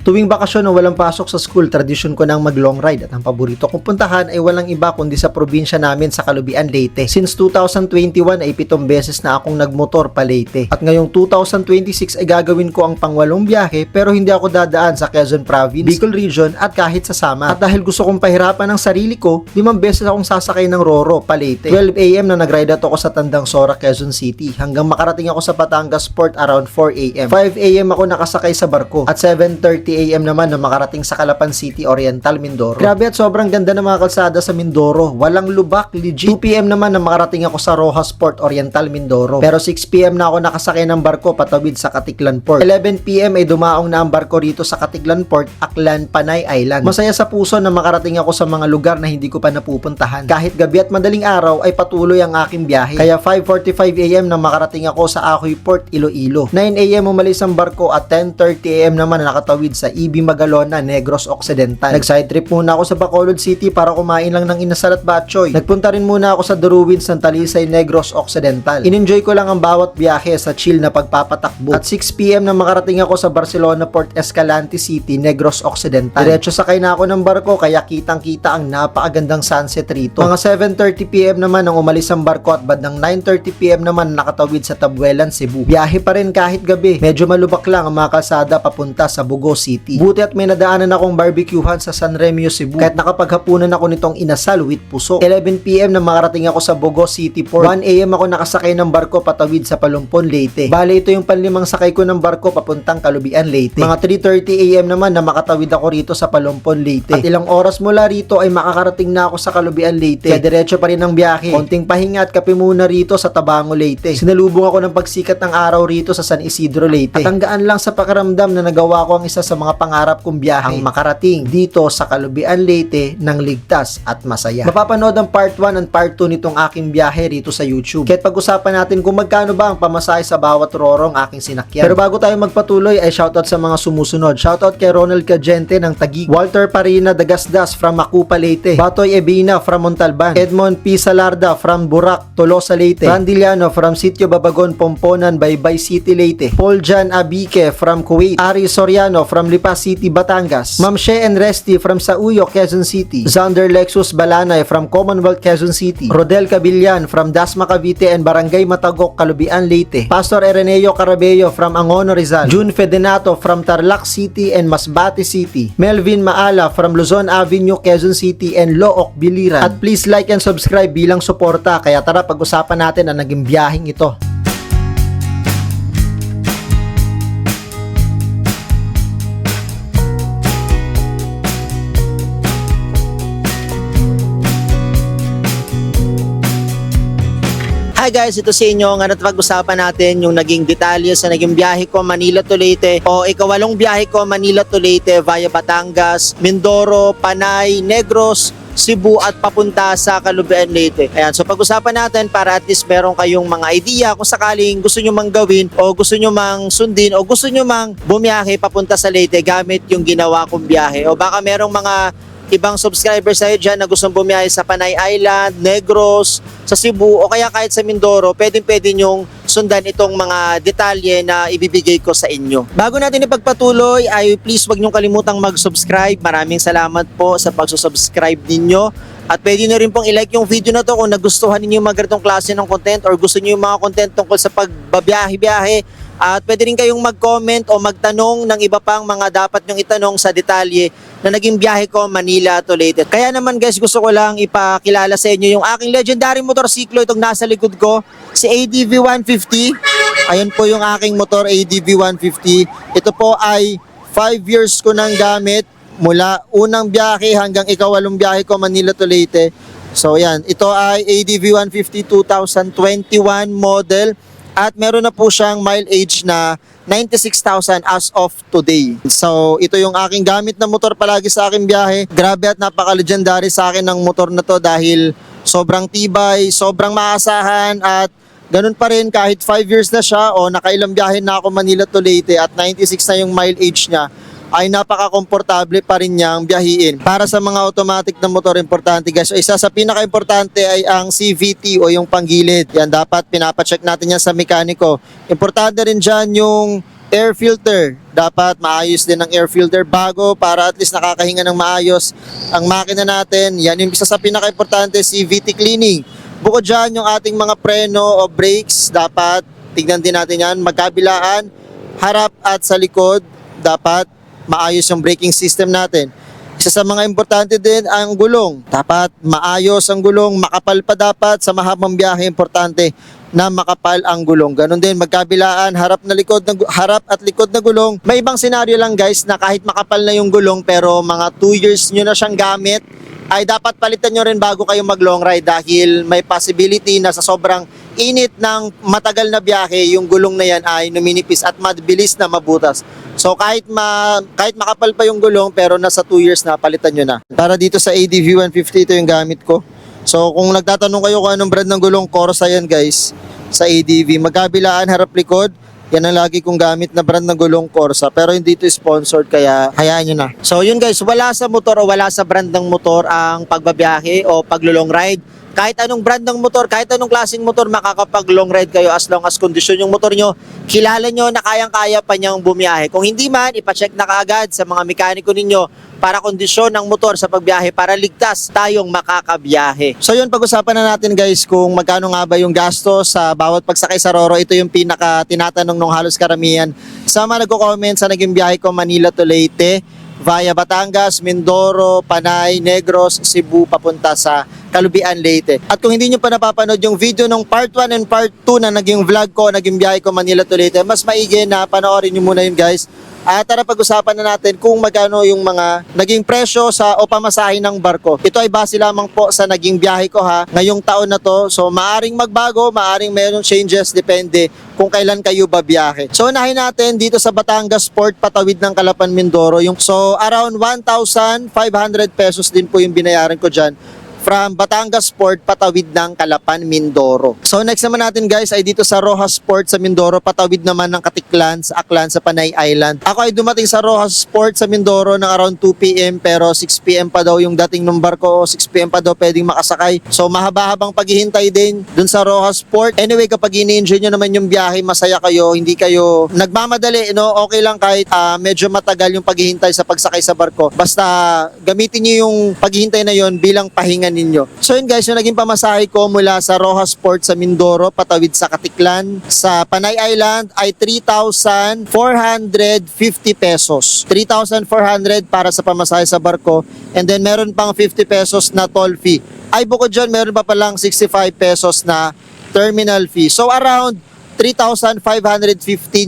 Tuwing bakasyon o walang pasok sa school, tradisyon ko nang mag-long ride at ang paborito kong puntahan ay walang iba kundi sa probinsya namin sa Calubian, Leyte. Since 2021 ay 7 beses na akong nagmotor pa Leyte. At ngayong 2026 ay gagawin ko ang pangwalong biyahe pero hindi ako dadaan sa Quezon Province, Bicol Region at kahit sa Samar. At dahil gusto kong pahirapan ng sarili ko, 5 beses akong sasakay ng Roro pa Leyte. 12 AM na nag-ride ako sa Tandang Sora, Quezon City hanggang makarating ako sa Batangas Port around 4 AM. 5 AM ako nakasakay sa barko at 7:30 AM naman na makarating sa Calapan City, Oriental, Mindoro. Grabe at sobrang ganda ng mga kalsada sa Mindoro. Walang lubak, legit. 2 PM naman na makarating ako sa Rojas Port, Oriental, Mindoro. Pero 6 PM na ako nakasakay ng barko patawid sa Katiklan Port. 11 PM ay dumaong na ang barko rito sa Katiklan Port, Aklan, Panay Island. Masaya sa puso na makarating ako sa mga lugar na hindi ko pa napupuntahan. Kahit gabi at madaling araw ay patuloy ang aking biyahe. Kaya 5:45 AM na makarating ako sa Ahoy Port, Iloilo. 9 AM umalis ang barko at 10:30 AM naman na nakatawid sa EB Magalona, Negros Occidental. Nag-side trip muna ako sa Bacolod City para kumain lang ng inasal at batchoy. Nagpunta rin muna ako sa The Ruins ng Talisay, Negros Occidental. In-enjoy ko lang ang bawat biyahe sa chill na pagpapatakbo. At 6 PM na makarating ako sa Barcelona Port Escalante City, Negros Occidental. Diretso sakay na ako ng barko kaya kitang-kita ang napakagandang sunset rito. Mga 7:30 PM naman nang umalis ang barko at bandang 9:30 PM naman nakatawid sa Tabuelan, Cebu. Biyahe pa rin kahit gabi. Medyo malubak lang ang mga kalsada papunta sa Bugo City. Buti at may nadaanan akong barbecuehan sa San Remio, Cebu. Kahit nakapaghapunan ako nitong inasal with puso. 11 PM na makarating ako sa Bugo City Port. 1 AM ako nakasakay ng barko patawid sa Palumpon, Leyte. Bale, ito yung panlimang sakay ko ng barko papuntang Calubian, Leyte. Mga 3:30 AM naman na makatawid ako rito sa Palumpon, Leyte. At ilang oras mula rito ay makakarating na ako sa Calubian, Leyte. Kaya diretso pa rin ang biyahe. Konting pahinga at kape muna rito sa Tabango, Leyte. Sinalubong ako ng pagsikat ng araw rito sa San Isidro, Leyte. At ang gaan lang sa pakiramdam na nagawa ko ang isa sa mga pangarap kong biyahe, ang makarating dito sa Calubian, Leyte ng ligtas at masaya. Mapapanood ang part 1 and part 2 nitong aking biyahe rito sa YouTube. Kaya't pag-usapan natin kung magkano ba ang pamasahe sa bawat rorong aking sinakyan. Pero bago tayo magpatuloy ay shoutout sa mga sumusunod. Shoutout kay Ronald Cagente ng Taguig, Walter Parina Dagasdas from Macupa, Leyte, Batoy Ebina from Montalban, Edmond P. Salarda from Burak, Tolosa, Leyte, Randiliano from Sitio Babagon, Pomponan, Baybay City, Leyte, Paul Jan Abique from Kuwait, Ari Soriano from Lipa City, Batangas, Ma'am She and Resty from Sauyo, Quezon City, Zander Lexus Balanay from Commonwealth, Quezon City, Rodel Cabillan from Dasma, Cavite and Barangay Matagok, Calubian, Leyte, Pastor Ereneo Carabello from Angono, Rizal, June Fedenato from Tarlac City and Masbate City, Melvin Maala from Luzon Avenue, Quezon City and Looc, Biliran. At please like and subscribe bilang suporta. Kaya tara pag-usapan natin ang naging biyaheng ito. Hi guys, ito sa inyo. Ngayon pag-usapan natin yung naging detalye sa naging biyahe ko Manila to Leyte o ikawalong biyahe ko Manila to Leyte via Batangas, Mindoro, Panay, Negros, Cebu at papunta sa Calubian, Leyte. Ayan, so pag-usapan natin para at least meron kayong mga idea kung sakaling gusto nyo mang gawin o gusto nyo mang sundin o gusto nyo mang bumiyahe papunta sa Leyte gamit yung ginawa kong biyahe. O baka merong mga ibang subscribers tayo dyan na gustong bumiyahe sa Panay Island, Negros, sa Cebu o kaya kahit sa Mindoro, pwede nyong sundan itong mga detalye na ibibigay ko sa inyo. Bago natin ipagpatuloy ay please wag nyong kalimutang mag-subscribe. Maraming salamat po sa pagsusubscribe ninyo. At pwede nyo rin pong i-like yung video na to kung nagustuhan ninyo yung mga ganitong klase ng content or gusto nyo yung mga content tungkol sa pagbabiyahe-biyahe. At pwede rin kayong mag-comment o magtanong ng iba pang mga dapat nyong itanong sa detalye na naging biyahe ko Manila to Leyte. Kaya naman guys, gusto ko lang ipakilala sa inyo yung aking legendary motorsiklo, itong nasa likod ko, si ADV 150. Ayan po yung aking motor, ADV 150. Ito po ay 5 years ko nang gamit mula unang biyahe hanggang ikawalong biyahe ko Manila to Leyte. So yan, ito ay ADV 150 2021 model. At meron na po siyang mileage na 96,000 as of today. So, ito yung aking gamit na motor palagi sa aking biyahe. Grabe at napaka-legendary sa akin ng motor na to dahil sobrang tibay, sobrang maasahan at ganun pa rin kahit 5 years na siya o nakailang biyahe na ako Manila to Leyte at 96 na yung mileage niya, ay napaka-komportable pa rin niyang biyahiin. Para sa mga automatic na motor, importante guys. So, isa sa pinaka-importante ay ang CVT o yung panggilid. Yan, dapat pinapacheck natin yan sa mekaniko. Importante rin dyan yung air filter. dapat maayos din ang air filter bago para at least nakakahinga ng maayos ang makina natin. Yan yung isa sa pinaka-importante, CVT cleaning. Bukod dyan, yung ating mga preno o brakes, dapat tignan din natin yan, magkabilaan, harap at sa likod, dapat maayos yung braking system natin. Isa sa mga importante din ang gulong. Dapat maayos ang gulong, makapal pa dapat sa mahabang biyahe, importante na makapal ang gulong. Ganon din magkabilaan, harap at likod na gulong. May ibang senaryo lang guys na kahit makapal na yung gulong pero mga 2 years nyo na siyang gamit, ay dapat palitan nyo rin bago kayo mag long ride dahil may possibility na sa sobrang init ng matagal na biyahe, yung gulong na yan ay numinipis at mabilis na mabutas. So kahit makapal pa yung gulong pero nasa 2 years na, palitan nyo na. Para dito sa ADV 150, ito yung gamit ko. So kung nagtatanong kayo kung anong brand ng gulong, Corsa yan guys, sa ADV. Magkabilaan, harap likod, yan ang lagi kong gamit na brand ng gulong, Corsa. Pero hindi ito sponsored kaya hayaan nyo na. So yun guys, wala sa motor o wala sa brand ng motor ang pagbabiyahe o paglulong ride. Kahit anong brand ng motor, kahit anong klaseng motor, makakapag long ride kayo as long as kondisyon yung motor nyo. Kilala nyo na kayang-kaya pa niyang bumiyahe. Kung hindi man, ipacheck na kaagad sa mga mekaniko ninyo para kondisyon ng motor sa pagbiyahe para ligtas tayong makakabiyahe. So yun, pag-usapan na natin guys kung magkano nga ba yung gasto sa bawat pagsakay sa Roro. Ito yung pinaka tinatanong ng halos karamihan sa mga nagko-comment sa naging biyahe ko Manila to Leyte via Batangas, Mindoro, Panay, Negros, Cebu papunta sa Kalubian, Leyte. At kung hindi nyo pa napapanood yung video ng part 1 and part 2 na naging vlog ko, naging biyahe ko Manila to Leyte, mas maigi na panoorin nyo muna yun guys. At tara pag-usapan na natin kung magkano yung mga naging presyo sa o pamasahe ng barko. Ito ay base lamang po sa naging biyahe ko ha, ngayong taon na to. So maaring magbago, maaring mayroong changes, depende kung kailan kayo babiyahe. So unahin natin dito sa Batangas Port, patawid ng Calapan, Mindoro. So around 1,500 pesos din po yung binayaran ko dyan from Batangas Port, patawid ng Calapan, Mindoro. So next naman natin guys ay dito sa Rojas Port sa Mindoro, patawid naman ng Katiklan sa Aklan sa Panay Island. Ako ay dumating sa Rojas Port sa Mindoro ng around 2 PM pero 6 PM pa daw yung dating ng barko, 6 PM pa daw pwedeng makasakay. So mahaba-habang paghihintay din dun sa Rojas Port. Anyway, kapag ini-enjoy nyo naman yung biyahe, masaya kayo, hindi kayo nagmamadali, no? Okay lang kahit medyo matagal yung paghihintay sa pagsakay sa barko. Basta gamitin nyo yung paghihintay na yon bilang pahinga ninyo. So yun guys, yung naging pamasahe ko mula sa Rojas Port sa Mindoro, patawid sa Katiklan sa Panay Island ay 3,450 pesos. 3,400 para sa pamasahe sa barko and then meron pang 50 pesos na toll fee. Ay bukod dyan, meron pa palang 65 pesos na terminal fee. So around 3,515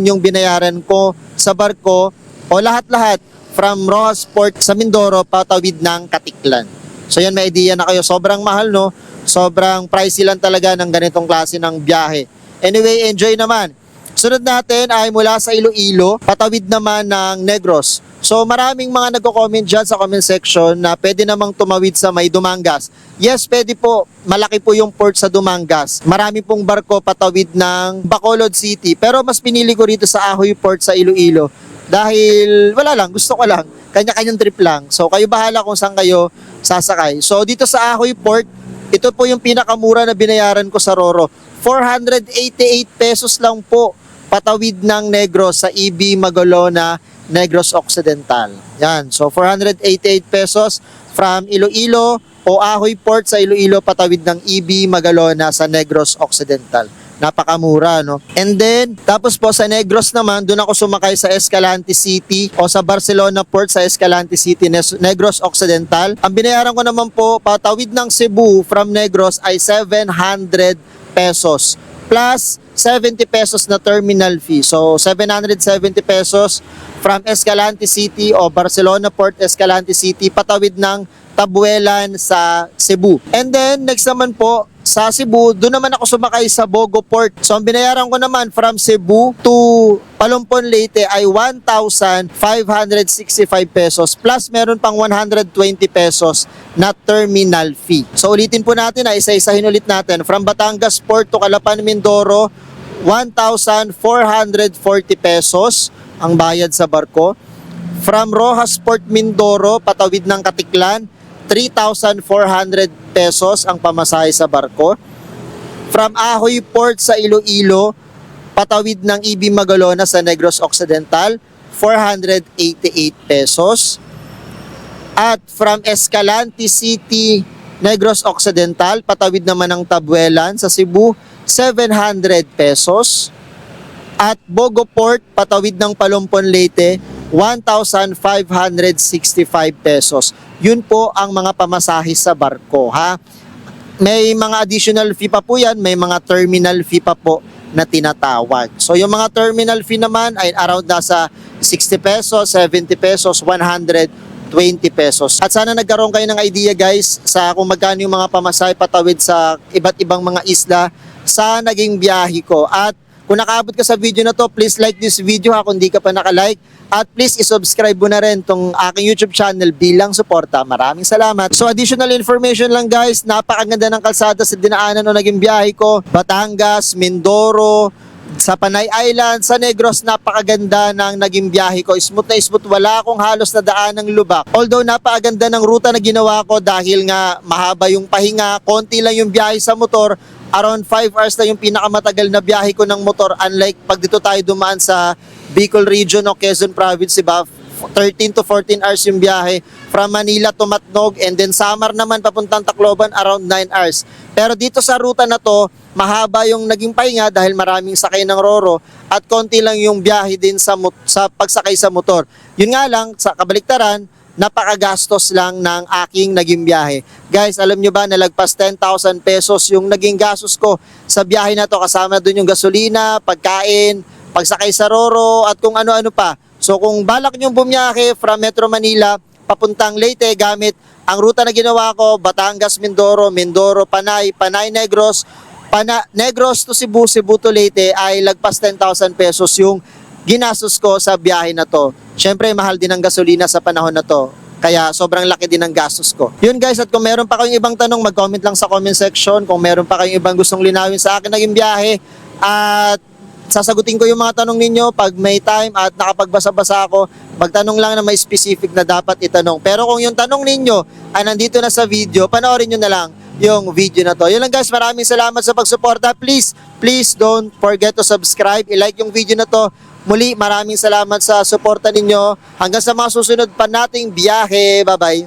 yung binayaran ko sa barko o lahat-lahat from Rojas Port sa Mindoro patawid ng Katiklan. So yan, may idea na kayo. Sobrang mahal, no? Sobrang pricey lang talaga ng ganitong klase ng biyahe. Anyway, enjoy naman. Sunod natin ay mula sa Iloilo, patawid naman ng Negros. So maraming mga nagko-comment dyan sa comment section na pwede namang tumawid sa may Dumangas. Yes, pwede po. Malaki po yung port sa Dumangas. Marami pong barko patawid ng Bacolod City. Pero mas pinili ko rito sa Ahoy Port sa Iloilo. Dahil wala lang, gusto ko lang. Kanya-kanyang trip lang. So kayo bahala kung saan kayo sasakay. So dito sa Ahoy Port, ito po yung pinakamura na binayaran ko sa Roro. 488 pesos lang po patawid ng Negros sa EB Magalona, Negros Occidental. Yan. So 488 pesos from Iloilo o Ahoy Port sa Iloilo, patawid ng EB Magalona sa Negros Occidental. Napakamura, no? And then, tapos po sa Negros naman, doon ako sumakay sa Escalante City o sa Barcelona Port sa Escalante City, Negros Occidental. Ang binayaran ko naman po, patawid ng Cebu from Negros ay 700 pesos plus 70 pesos na terminal fee. So, 770 pesos from Escalante City o Barcelona Port, Escalante City, patawid ng Tabuelan sa Cebu. And then, next naman po, sa Cebu, doon naman ako sumakay sa Bogo Port. So, ang binayaran ko naman from Cebu to Palumpon, Leyte ay 1,565 pesos plus meron pang 120 pesos na terminal fee. So, ulitin po natin, isa-isahin ulit natin. From Batangas Port to Calapan, Mindoro, 1,440 pesos ang bayad sa barko. From Rojas Port, Mindoro, patawid ng Katiklan, 3,400 pesos ang pamasahe sa barko. From Ahoy Port sa Iloilo, patawid ng EB Magalona sa Negros Occidental, 488 pesos. At from Escalante City, Negros Occidental, patawid naman ng Tabuelan sa Cebu, 700 pesos. At Bogo Port, patawid ng Palumpon Leyte, 1,565 pesos. Yun po ang mga pamasahe sa barko, ha? May mga additional fee pa po yan, may mga terminal fee pa po na tinatawag. So yung mga terminal fee naman ay around nasa 60 pesos, 70 pesos, 120 pesos. At sana nagkaroon kayo ng idea guys sa kung magkano yung mga pamasahe patawid sa iba't ibang mga isla sa naging biyahe ko. At kung nakaabot ka sa video na to, please like this video ha kung di ka pa nakalike. At please isubscribe mo na rin tong aking YouTube channel bilang suporta. Maraming salamat. So additional information lang guys, napakaganda ng kalsada sa dinaanan o naging biyahe ko. Batangas, Mindoro, sa Panay Island, sa Negros, napakaganda ng naging biyahe ko. Smooth na smooth, wala akong halos na daan ng lubak. Although napakaganda ng ruta na ginawa ko dahil nga mahaba yung pahinga, konti lang yung biyahe sa motor. Around 5 hours na yung pinakamatagal na biyahe ko ng motor, unlike pag dito tayo dumaan sa Bicol Region o Quezon Province, diba? 13 to 14 hours yung biyahe from Manila to Matnog, and then Samar naman papuntang Tacloban around 9 hours. Pero dito sa ruta na to, mahaba yung naging pahinga dahil maraming sakay ng Roro at konti lang yung biyahe din sa pagsakay sa motor. Yun nga lang, sa kabaliktaran, napakagastos lang ng aking naging biyahe. Guys, alam nyo ba na lagpas 10,000 pesos yung naging gastos ko sa biyahe na to, kasama dun yung gasolina, pagkain, pagsakay sa Roro at kung ano-ano pa. So kung balak nyo bumiyahe from Metro Manila papuntang Leyte gamit ang ruta na ginawa ko, Batangas, Mindoro, Mindoro, Panay, Panay, Negros, Negros to Cebu, Cebu to Leyte ay lagpas 10,000 pesos yung ginastos ko sa biyahe na to. Syempre, mahal din ang gasolina sa panahon na to. Kaya sobrang laki din ng gastos ko. Yun guys, at kung meron pa kayong ibang tanong, mag-comment lang sa comment section. Kung meron pa kayong ibang gustong linawin sa akin naging biyahe, at sasagutin ko yung mga tanong ninyo pag may time at nakapagbasa-basa ako. Magtanong lang na may specific na dapat itanong. Pero kung yung tanong ninyo ay nandito na sa video, panoorin nyo na lang yung video na to. Yun lang guys, maraming salamat sa pagsuporta. Please don't forget to subscribe. I-like yung video na to. Muli, maraming salamat sa suporta ninyo. Hanggang sa mga susunod pa nating biyahe. Bye-bye.